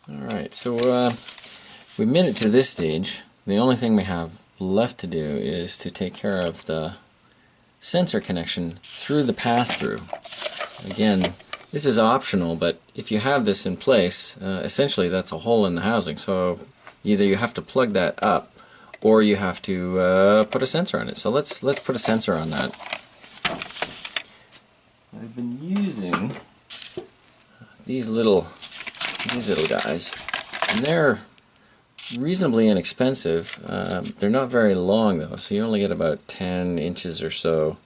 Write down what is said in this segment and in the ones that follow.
Alright, so we made it to this stage. The only thing we have left to do is to take care of the sensor connection through the pass-through. Again, this is optional, but if you have this in place, essentially that's a hole in the housing, so either you have to plug that up or you have to put a sensor on it. So let's put a sensor on that. I've been using these little guys, and they're reasonably inexpensive. They're not very long though, so you only get about 10 inches or so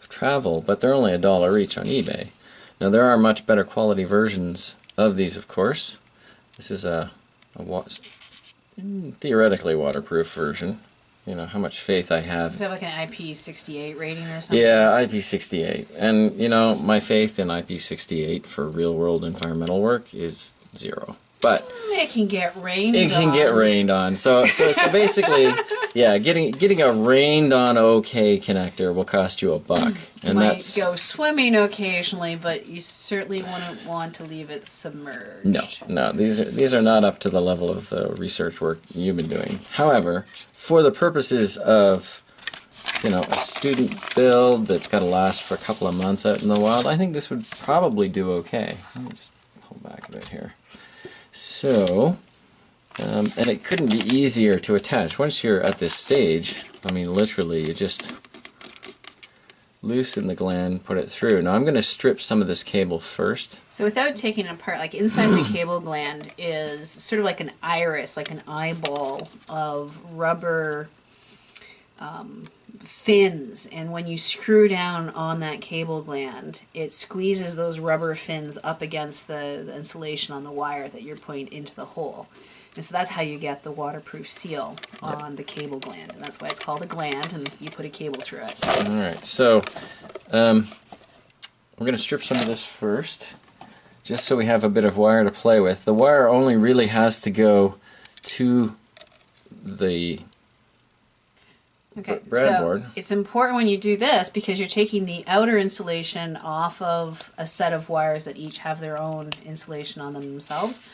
of travel, but they're only $1 each on eBay. Now there are much better quality versions of these, of course. This is a theoretically waterproof version. You know how much faith I have. Is that like an IP68 rating or something? Yeah, IP68. And you know, my faith in IP68 for real world environmental work is 0. But it can get rained on. It can get rained on. So basically, yeah, getting a rained on okay connector will cost you $1, and Might go swimming occasionally, but you certainly wouldn't want to leave it submerged. No, these are not up to the level of the research work you've been doing. However, for the purposes of, you know, a student build that's got to last for a couple of months out in the wild, I think this would probably do okay. Let me just pull back a bit here. So, and it couldn't be easier to attach. Once you're at this stage, I mean literally, you just loosen the gland, put it through. Now I'm going to strip some of this cable first. So without taking it apart, like inside the cable gland is sort of like an iris, like an eyeball of rubber fins, and when you screw down on that cable gland, it squeezes those rubber fins up against the insulation on the wire that you're putting into the hole. And so that's how you get the waterproof seal on the cable gland, and that's why it's called a gland, and you put a cable through it. Alright, so we're going to strip some of this first, just so we have a bit of wire to play with. The wire only really has to go to the breadboard. So it's important when you do this because you're taking the outer insulation off of a set of wires that each have their own insulation on them themselves.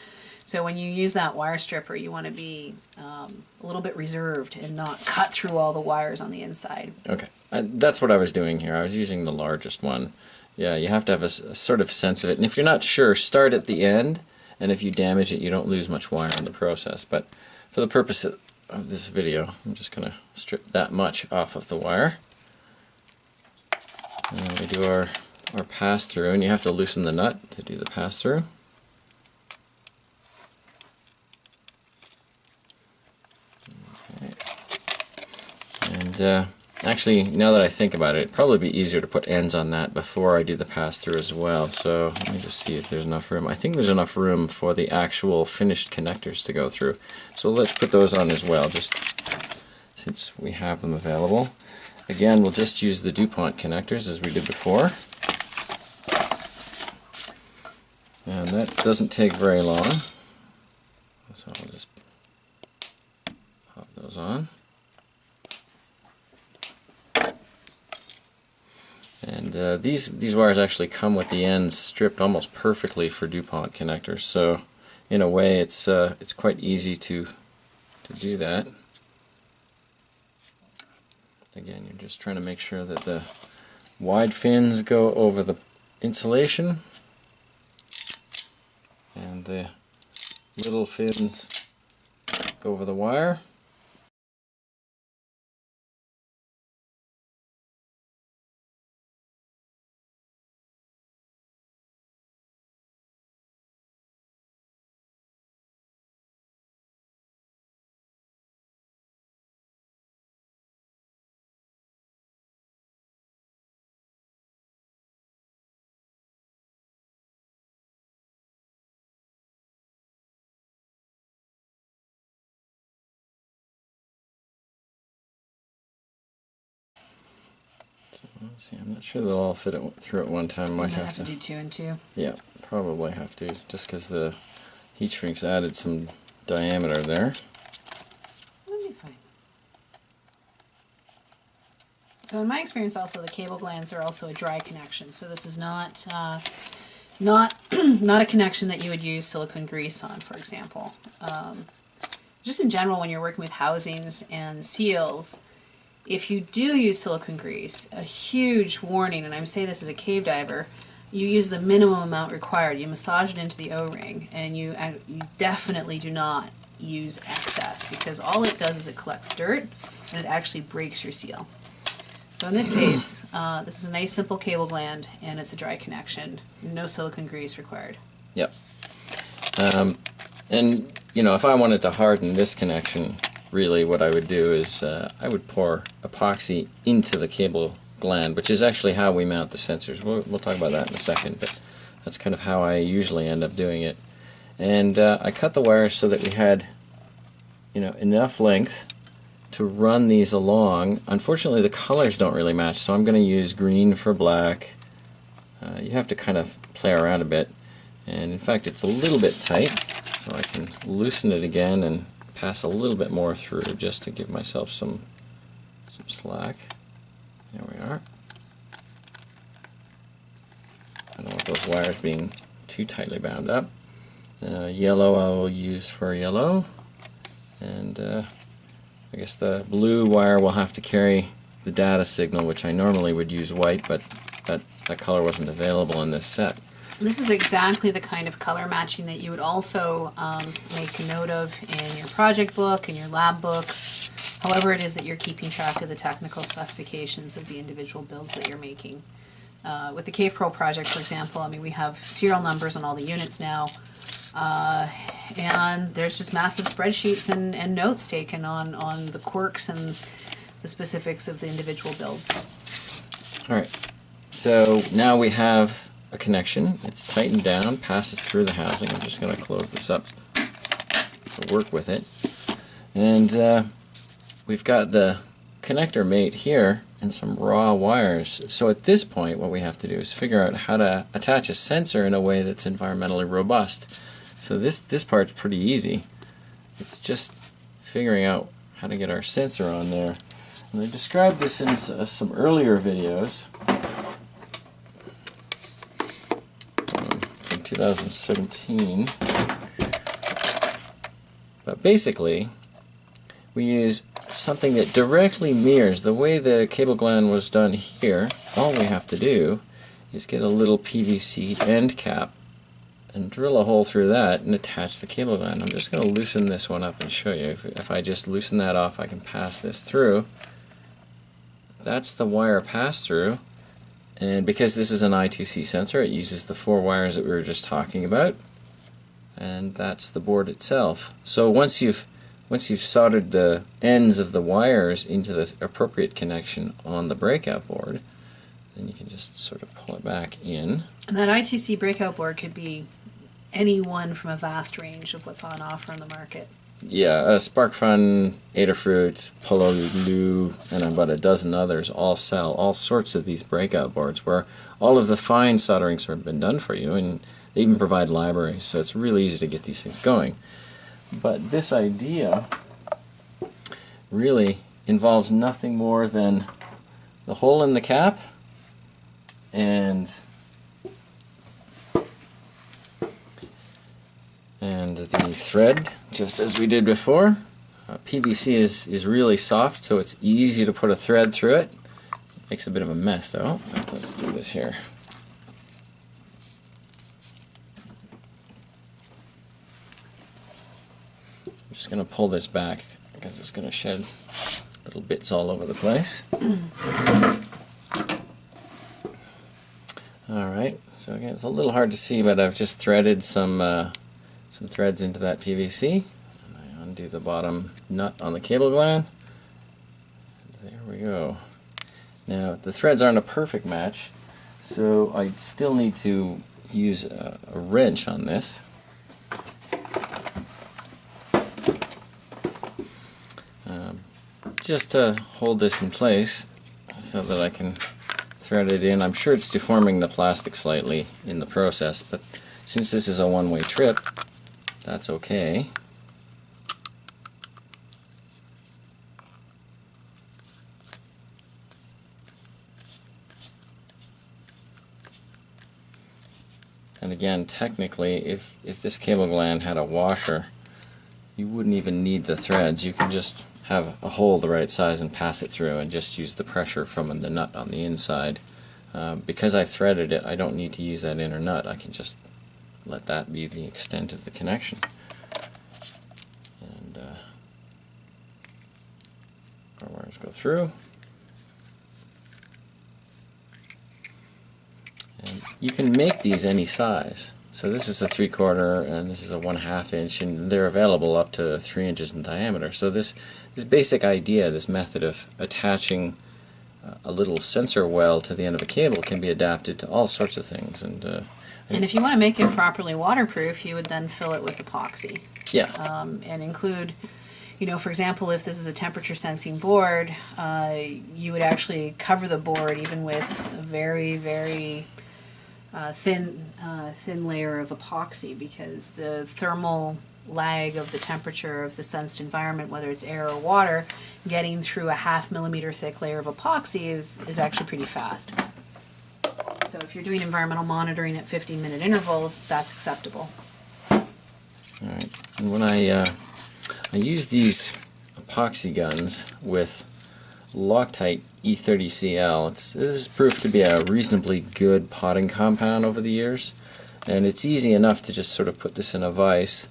So when you use that wire stripper, you want to be a little bit reserved and not cut through all the wires on the inside. Okay, that's what I was doing here. I was using the largest one. Yeah, you have to have a sort of sense of it. And if you're not sure, start at the end, and if you damage it, you don't lose much wire in the process. But for the purpose of this video, I'm just going to strip that much off of the wire. And we do our pass-through, and you have to loosen the nut to do the pass-through. Okay. And actually, now that I think about it, it'd probably be easier to put ends on that before I do the pass-through as well. So let me just see if there's enough room. I think there's enough room for the actual finished connectors to go through. So let's put those on as well, just since we have them available. Again, we'll just use the DuPont connectors as we did before. And that doesn't take very long. So I'll just pop those on. And these wires actually come with the ends stripped almost perfectly for DuPont connectors, so in a way it's quite easy to do that. Again, you're just trying to make sure that the wide fins go over the insulation and the little fins go over the wire. See, I'm not sure they'll all fit through at one time. Might have to do 2 and 2. Yeah, probably have to, just because the heat shrinks added some diameter there. That'll be fine. So in my experience also, the cable glands are also a dry connection, so this is not Not not a connection that you would use silicone grease on, for example. Just in general, when you're working with housings and seals, if you do use silicone grease, a huge warning, and I say this as a cave diver, you use the minimum amount required. You massage it into the O-ring, and you definitely do not use excess, because all it does is it collects dirt and it actually breaks your seal. So in this case, this is a nice simple cable gland, and it's a dry connection. No silicone grease required. Yep. And you know, if I wanted to harden this connection, really what I would do is I would pour epoxy into the cable gland, which is actually how we mount the sensors. We'll talk about that in a second, but that's kind of how I usually end up doing it. And I cut the wires so that we had, you know, enough length to run these along. Unfortunately, the colors don't really match, so I'm going to use green for black. You have to kind of play around a bit, and in fact it's a little bit tight, so I can loosen it again and pass a little bit more through just to give myself some slack. There we are. I don't want those wires being too tightly bound up. Yellow I will use for yellow, and I guess the blue wire will have to carry the data signal, which I normally would use white, but that color wasn't available in this set. This is exactly the kind of color matching that you would also make a note of in your project book, in your lab book, however it is that you're keeping track of the technical specifications of the individual builds that you're making. With the Cave Pro project, for example, I mean, we have serial numbers on all the units now, and there's just massive spreadsheets and notes taken on the quirks and the specifics of the individual builds. Alright, so now we have a connection. It's tightened down, passes through the housing. I'm just going to close this up to work with it. And we've got the connector mate here and some raw wires. So at this point what we have to do is figure out how to attach a sensor in a way that's environmentally robust. So this part's pretty easy. It's just figuring out how to get our sensor on there. And I described this in some earlier videos from 2017. But basically, we use something that directly mirrors the way the cable gland was done here. All we have to do is get a little PVC end cap and drill a hole through that and attach the cable gland. I'm just going to loosen this one up and show you. If I just loosen that off, I can pass this through. That's the wire pass-through, and because this is an I2C sensor, it uses the 4 wires that we were just talking about, and that's the board itself. So once you've soldered the ends of the wires into the appropriate connection on the breakout board, then you can just sort of pull it back in. And that I2C breakout board could be any one from a vast range of what's on offer on the market. Yeah, SparkFun, Adafruit, Pololu, and about a dozen others all sell all sorts of these breakout boards where all of the fine solderings have been done for you, and they even provide libraries, so it's really easy to get these things going. But this idea really involves nothing more than the hole in the cap and the thread, just as we did before. PVC is really soft, so it's easy to put a thread through it. Makes a bit of a mess though. Let's do this here. I'm just going to pull this back because it's going to shed little bits all over the place. Alright, so again, it's a little hard to see, but I've just threaded some threads into that PVC. And I undo the bottom nut on the cable gland. And there we go. Now, the threads aren't a perfect match, so I still need to use a wrench on this. Just to hold this in place so that I can thread it in. I'm sure it's deforming the plastic slightly in the process, but since this is a one-way trip, that's okay. And again, technically, if this cable gland had a washer, you wouldn't even need the threads. You can just have a hole the right size and pass it through and just use the pressure from the nut on the inside. Because I threaded it, I don't need to use that inner nut. I can just let that be the extent of the connection. And our wires go through. And you can make these any size. So this is a 3/4 and this is a 1/2 inch, and they're available up to 3 inches in diameter. So this basic idea, this method of attaching a little sensor well to the end of a cable can be adapted to all sorts of things. And if you want to make it properly waterproof, you would then fill it with epoxy. Yeah. And include, for example, if this is a temperature sensing board, you would actually cover the board even with a very, very thin layer of epoxy, because the thermal lag of the temperature of the sensed environment, whether it's air or water, getting through a 1/2 millimeter thick layer of epoxy is actually pretty fast. So if you're doing environmental monitoring at 15-minute intervals, that's acceptable. Alright, and when I use these epoxy guns with Loctite E30-cl, this has proved to be a reasonably good potting compound over the years, and it's easy enough to just sort of put this in a vise.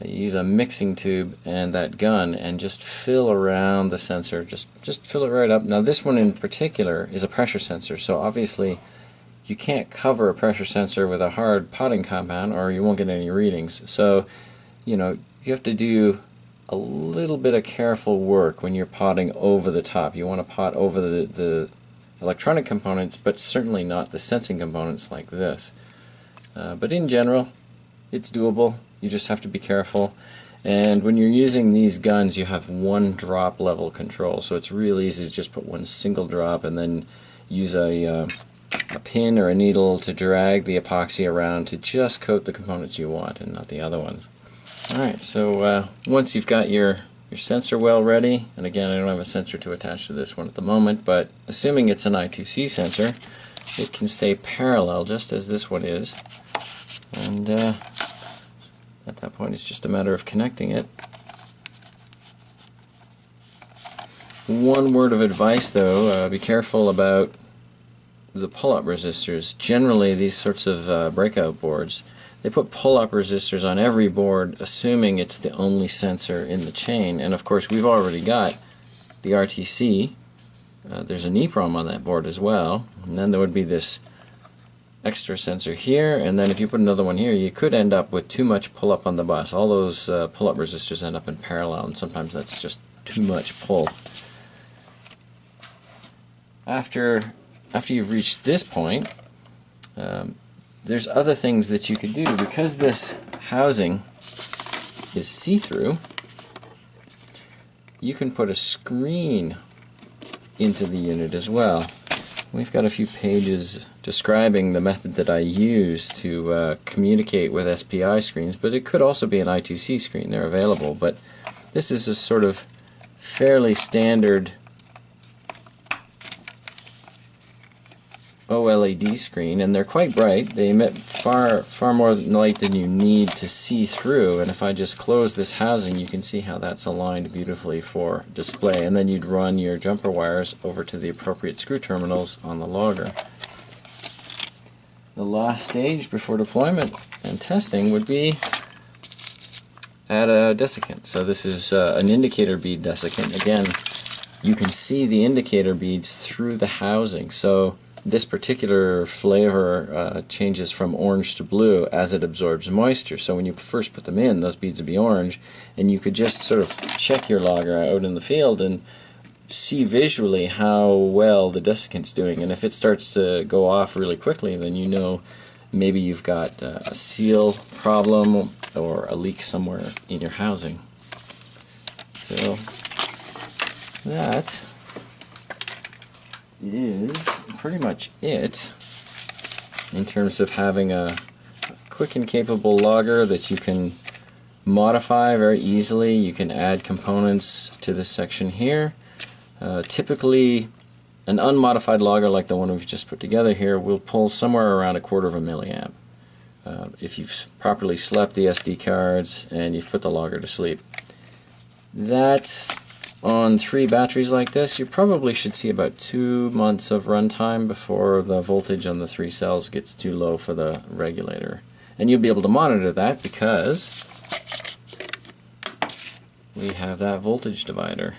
You use a mixing tube and that gun and just fill around the sensor, just fill it right up. Now this one in particular is a pressure sensor, so obviously you can't cover a pressure sensor with a hard potting compound or you won't get any readings. So you have to do a little bit of careful work when you're potting over the top. You want to pot over the electronic components, but certainly not the sensing components like this. But in general, it's doable. You just have to be careful. And when you're using these guns, you have one drop level control, so it's real easy to just put one single drop and then use a pin or a needle to drag the epoxy around to just coat the components you want and not the other ones. Alright, so once you've got your sensor well ready, and again I don't have a sensor to attach to this one at the moment, but assuming it's an I2C sensor, it can stay parallel just as this one is, and at that point it's just a matter of connecting it. One word of advice though, be careful about the pull-up resistors. Generally these sorts of breakout boards, they put pull-up resistors on every board assuming it's the only sensor in the chain, and of course we've already got the RTC. There's an EEPROM on that board as well, and then there would be this extra sensor here, and then if you put another one here you could end up with too much pull-up on the bus. All those pull-up resistors end up in parallel, and sometimes that's just too much pull. After you've reached this point, there's other things that you could do. Because this housing is see-through, you can put a screen into the unit as well. We've got a few pages describing the method that I use to communicate with SPI screens, but it could also be an I2C screen. They're available, but this is a sort of fairly standard OLED screen, and they're quite bright. They emit far more light than you need to see through, and if I just close this housing you can see how that's aligned beautifully for display, and then you'd run your jumper wires over to the appropriate screw terminals on the logger. The last stage before deployment and testing would be add a desiccant. So this is an indicator bead desiccant. Again, you can see the indicator beads through the housing, so this particular flavor changes from orange to blue as it absorbs moisture. So when you first put them in, those beads would be orange, and you could just sort of check your logger out in the field and see visually how well the desiccant's doing. And if it starts to go off really quickly, then you know maybe you've got a seal problem or a leak somewhere in your housing. So that is pretty much it in terms of having a quick and capable logger that you can modify very easily. You can add components to this section here. Typically an unmodified logger like the one we've just put together here will pull somewhere around 1/4 of a milliamp. if you've properly slept the SD cards and you've put the logger to sleep. That, on 3 batteries like this, you probably should see about 2 months of runtime before the voltage on the 3 cells gets too low for the regulator. And you'll be able to monitor that because we have that voltage divider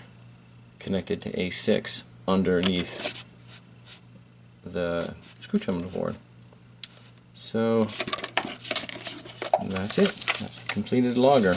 connected to A6 underneath the screw terminal board. So that's it. That's the completed logger.